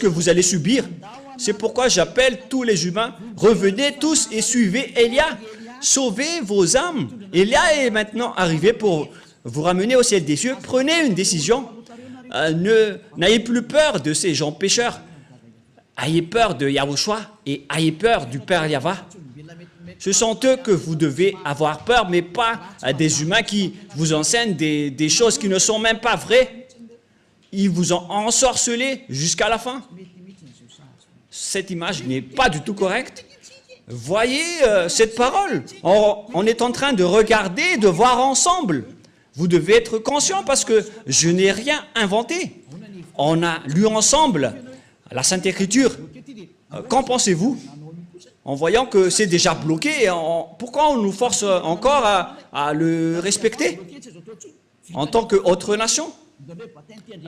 que vous allez subir. C'est pourquoi j'appelle tous les humains, revenez tous et suivez Élia. Sauvez vos âmes. Élia est maintenant arrivé pour vous ramener au ciel des cieux. Prenez une décision. N'ayez plus peur de ces gens pécheurs. Ayez peur de Yahushua et ayez peur du Père Yahva. Ce sont eux que vous devez avoir peur, mais pas des humains qui vous enseignent des choses qui ne sont même pas vraies. Ils vous ont ensorcelé jusqu'à la fin. Cette image n'est pas du tout correcte. Voyez cette parole. On est en train de regarder, de voir ensemble. Vous devez être conscient parce que je n'ai rien inventé. On a lu ensemble la Sainte Écriture. Qu'en pensez-vous? En voyant que c'est déjà bloqué, pourquoi on nous force encore à le respecter en tant qu'autre nation?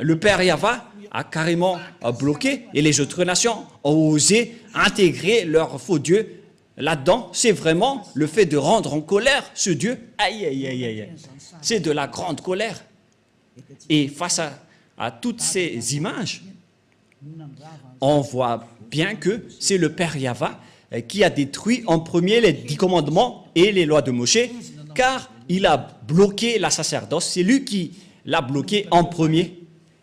Le Père Yahva a carrément bloqué et les autres nations ont osé intégrer leur faux Dieu là-dedans. C'est vraiment le fait de rendre en colère ce Dieu. Aïe, aïe, aïe, aïe. C'est de la grande colère. Et face à toutes ces images, on voit bien que c'est le Père Yahva qui a détruit en premier les 10 commandements et les lois de Moshe, car il a bloqué la sacerdoce. C'est lui qui l'a bloqué en premier.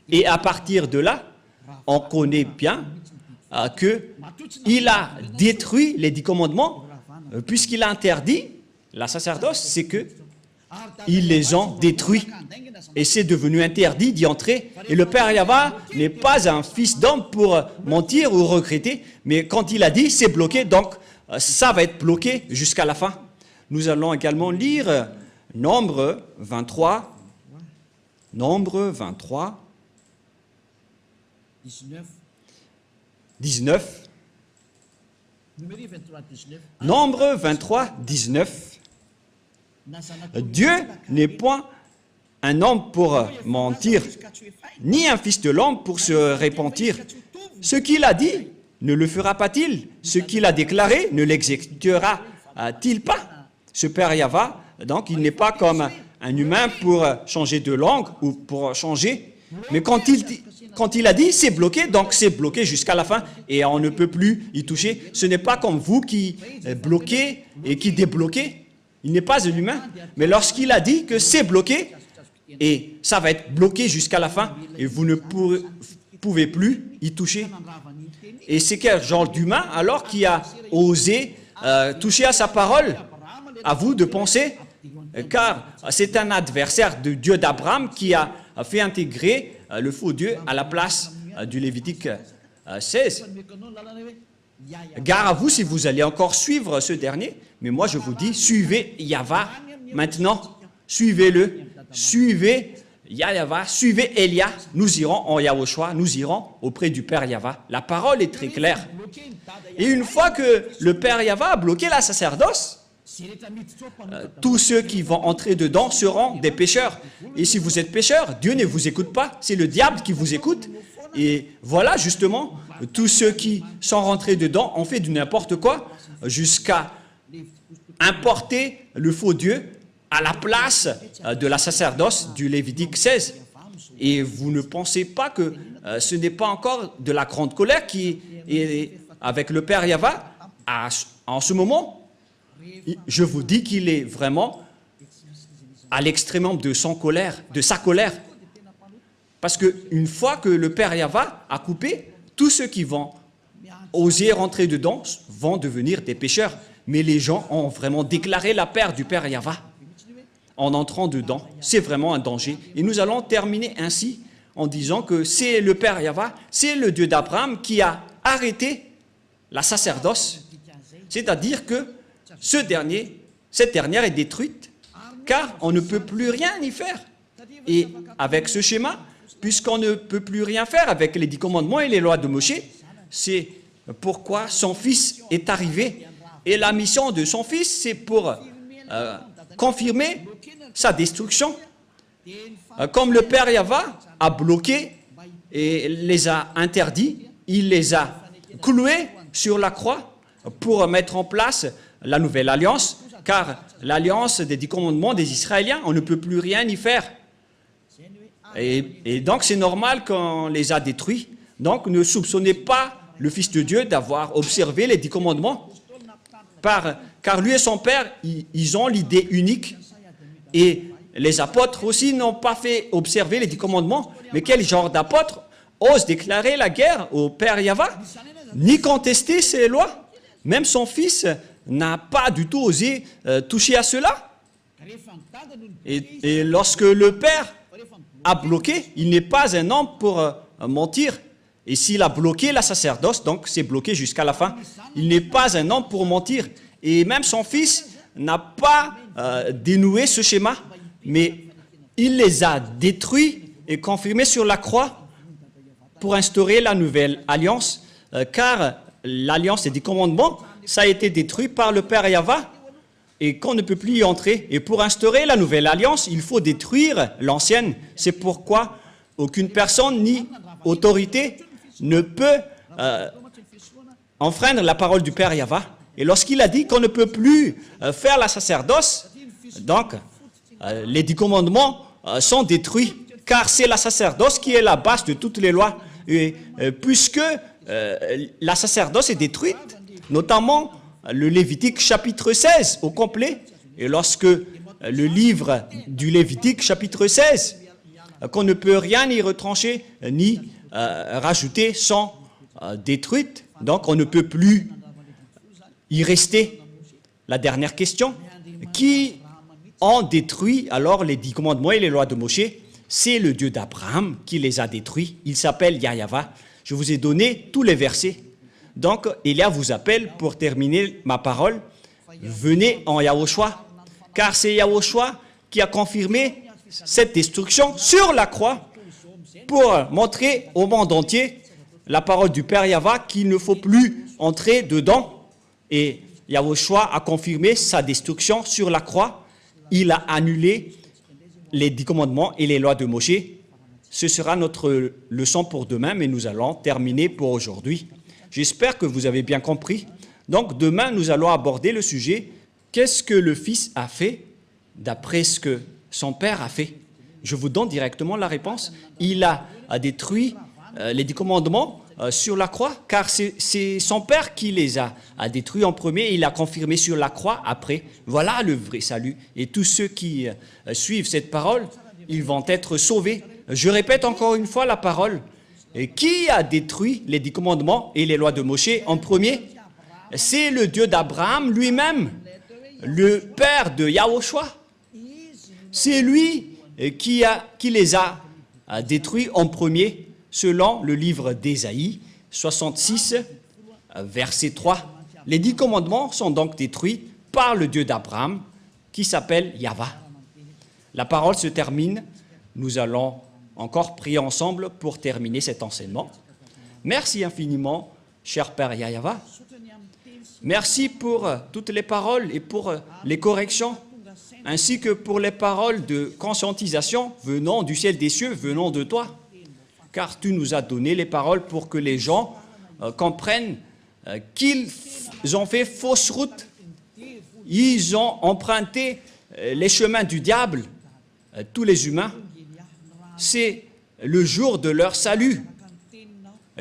Et à partir de là, on connaît bien qu'il a détruit les 10 commandements, puisqu'il a interdit la sacerdoce, c'est qu'ils les ont détruits. Et c'est devenu interdit d'y entrer. Et le Père Yahva n'est pas un fils d'homme pour mentir ou regretter, mais quand il a dit, c'est bloqué, donc ça va être bloqué jusqu'à la fin. Nous allons également lire Nombre 23. Nombre 23. 19. Nombre 23, 19. Dieu n'est point un homme pour mentir, ni un fils de l'homme pour se repentir. Ce qu'il a dit, ne le fera pas-il? Ce qu'il a déclaré, ne l'exécutera-t-il pas? Ce Père Yahva, donc, il n'est pas comme un humain pour changer de langue ou pour changer. Mais quand il a dit, c'est bloqué, donc c'est bloqué jusqu'à la fin et on ne peut plus y toucher. Ce n'est pas comme vous qui bloquez et qui débloquez. Il n'est pas un humain. Mais lorsqu'il a dit que c'est bloqué, et ça va être bloqué jusqu'à la fin, et vous ne pouvez plus y toucher. Et c'est quel genre d'humain alors qui a osé toucher à sa parole? À vous de penser, car c'est un adversaire de Dieu d'Abraham qui a fait intégrer le faux Dieu à la place du Lévitique 16. Gare à vous si vous allez encore suivre ce dernier, mais moi je vous dis, suivez Yahva maintenant, suivez-le, suivez Yahva, suivez Elia, nous irons en Yahushua, nous irons auprès du Père Yahva. La parole est très claire. Et une fois que le Père Yahva a bloqué la sacerdoce, tous ceux qui vont entrer dedans seront des pécheurs. Et si vous êtes pécheur, Dieu ne vous écoute pas, c'est le diable qui vous écoute. Et voilà justement, tous ceux qui sont rentrés dedans ont fait du n'importe quoi jusqu'à importer le faux Dieu à la place de la sacerdoce du Lévitique 16. Et vous ne pensez pas que ce n'est pas encore de la grande colère qui est avec le Père Yahva en ce moment. Je vous dis qu'il est vraiment à l'extrémum de sa colère. Parce qu'une fois que le Père Yahva a coupé, tous ceux qui vont oser rentrer dedans vont devenir des pécheurs. Mais les gens ont vraiment déclaré la paix du Père Yahva en entrant dedans. C'est vraiment un danger. Et nous allons terminer ainsi en disant que c'est le Père Yahva, c'est le Dieu d'Abraham qui a arrêté la sacerdoce. C'est-à-dire que cette dernière est détruite, car on ne peut plus rien y faire. Et avec ce schéma, puisqu'on ne peut plus rien faire avec les 10 commandements et les lois de Moshe, c'est pourquoi son fils est arrivé. Et la mission de son fils, c'est pour confirmer sa destruction. Comme le Père Yahva a bloqué et les a interdits, il les a cloués sur la croix pour mettre en place la nouvelle alliance, car l'alliance des 10 commandements des Israéliens, on ne peut plus rien y faire. Et donc c'est normal qu'on les a détruits. Donc ne soupçonnez pas le Fils de Dieu d'avoir observé les 10 commandements, car lui et son Père, ils ont l'idée unique. Et les apôtres aussi n'ont pas fait observer les 10 commandements. Mais quel genre d'apôtre ose déclarer la guerre au Père Yahva, ni contester ses lois? Même son fils n'a pas du tout osé toucher à cela. Et lorsque le Père a bloqué, il n'est pas un homme pour mentir. Et s'il a bloqué la sacerdoce, donc c'est bloqué jusqu'à la fin, il n'est pas un homme pour mentir. Et même son fils n'a pas dénoué ce schéma, mais il les a détruits et confirmés sur la croix pour instaurer la nouvelle alliance, car l'alliance des 10 commandements, ça a été détruit par le Père Yahva et qu'on ne peut plus y entrer. Et pour instaurer la nouvelle alliance, il faut détruire l'ancienne. C'est pourquoi aucune personne ni autorité ne peut enfreindre la parole du Père Yahva. Et lorsqu'il a dit qu'on ne peut plus faire la sacerdoce, donc les 10 commandements sont détruits, car c'est la sacerdoce qui est la base de toutes les lois. Et puisque la sacerdoce est détruite, notamment le Lévitique chapitre 16 au complet, et lorsque le livre du Lévitique chapitre 16, qu'on ne peut rien y retrancher ni rajouter, sont détruites, donc on ne peut plus y rester. La dernière question, qui ont détruit alors les 10 commandements et les lois de Moshe? C'est le Dieu d'Abraham qui les a détruits. Il s'appelle Yahva. Je vous ai donné tous les versets. Donc, Elia vous appelle pour terminer ma parole. Venez en Yahushua, car c'est Yahushua qui a confirmé cette destruction sur la croix pour montrer au monde entier la parole du Père Yahva qu'il ne faut plus entrer dedans. Et Yahushua a confirmé sa destruction sur la croix. Il a annulé les 10 commandements et les lois de Moshe. Ce sera notre leçon pour demain, mais nous allons terminer pour aujourd'hui. J'espère que vous avez bien compris. Donc demain, nous allons aborder le sujet « Qu'est-ce que le Fils a fait d'après ce que son Père a fait ?» Je vous donne directement la réponse. Il a détruit les 10 commandements sur la croix, car c'est son Père qui les a détruits en premier et il a confirmé sur la croix après. Voilà le vrai salut. Et tous ceux qui suivent cette parole, ils vont être sauvés. Je répète encore une fois la parole. Et qui a détruit les 10 commandements et les lois de Moshe en premier? C'est le Dieu d'Abraham lui-même, le Père de Yahushua. C'est lui qui les a détruits en premier, selon le livre d'Ésaïe, 66, verset 3. Les 10 commandements sont donc détruits par le Dieu d'Abraham, qui s'appelle Yahva. La parole se termine. Nous allons encore prier ensemble pour terminer cet enseignement. Merci infiniment, cher Père Yahva. Merci pour toutes les paroles et pour les corrections, ainsi que pour les paroles de conscientisation venant du ciel des cieux, venant de toi. Car tu nous as donné les paroles pour que les gens comprennent qu'ils ont fait fausse route. Ils ont emprunté les chemins du diable, tous les humains. C'est le jour de leur salut.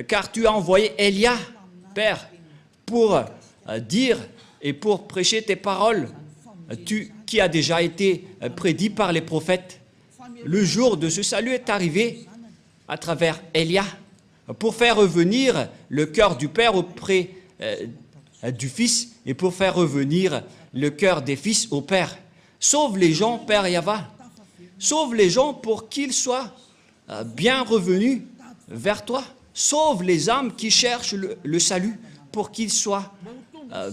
Car tu as envoyé Élia, Père, pour dire et pour prêcher tes paroles, qui a déjà été prédit par les prophètes. Le jour de ce salut est arrivé à travers Élia, pour faire revenir le cœur du Père auprès du Fils et pour faire revenir le cœur des fils au Père. Sauve les gens, Père Yahva. Sauve les gens pour qu'ils soient bien revenus vers toi. Sauve les âmes qui cherchent le salut pour qu'ils soient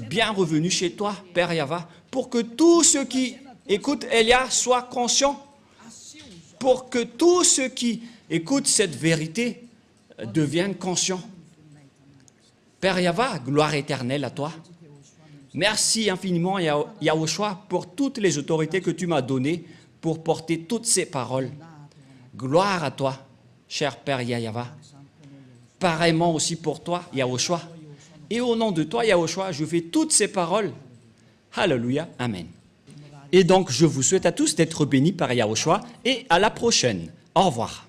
bien revenus chez toi, Père Yahva. Pour que tous ceux qui écoutent Élia soient conscients. Pour que tous ceux qui écoutent cette vérité deviennent conscients. Père Yahva, gloire éternelle à toi. Merci infiniment, Yahushua, pour toutes les autorités que tu m'as données pour porter toutes ces paroles. Gloire à toi, cher Père Yahva. Pareillement aussi pour toi, Yahushua. Et au nom de toi, Yahushua, je fais toutes ces paroles. Alléluia, Amen. Et donc, je vous souhaite à tous d'être bénis par Yahushua et à la prochaine. Au revoir.